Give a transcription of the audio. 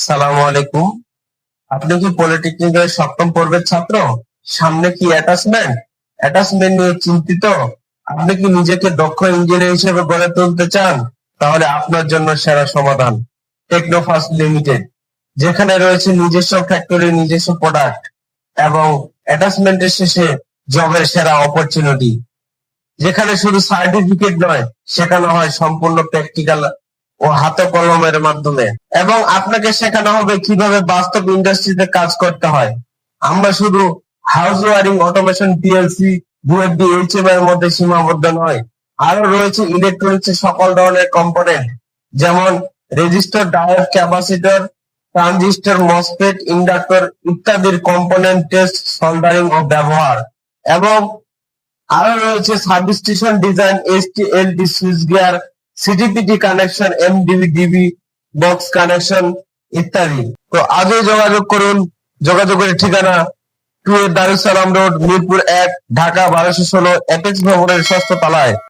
সালাম আলাইকুম। আপনি কি পলিটেকনিকের সপ্তম পর্বের ছাত্র? সামনে কি অ্যাটাচমেন্ট নিয়ে চিন্তিত? আপনি কি নিজেকে দক্ষ ইঞ্জিনিয়ার হিসেবে গড়ে তুলতে চান? তাহলে আপনার জন্য সেরা সমাধান টেকনোফাস্ট লিমিটেড, যেখানে রয়েছে নিজস্ব ফ্যাক্টরি, নিজস্ব প্রোডাক্ট এবং অ্যাটাচমেন্টের শেষে জবের সেরা অপরচুনিটি, যেখানে শুধু সার্টিফিকেট নয়, শেখানো হয় সম্পূর্ণ প্র্যাকটিক্যাল ও হাতে কলমের মাধ্যমে, এবং আপনাকে শেখানো হবে কিভাবে বাস্তব ইন্ডাস্ট্রিতে কাজ করতে হয়। আমরা শুধু house wiring, automation, PLC, VFD, H M এর মধ্যে সীমাবদ্ধ নয়, আরো রয়েছে ইলেকট্রনিক্সের সকল ধরনের কম্পোনেন্ট, যেমন resistor, diode, capacitor, transistor, MOSFET, inductor ইত্যাদির কম্পোনেন্ট টেস্ট, সোল্ডারিং ও ব্যবহার, এবং আরো রয়েছে substation design, STLD switchgear, CT PT connection, MDB, DB box connection ইত্যাদি। তো আজই যোগাযোগ করুন। যোগাযোগের ঠিকানা 2 দারুস সালাম রোড, মিরপুর 1, ঢাকা 1216, অ্যাপেক্স ভবনের ষষ্ঠ তলায়।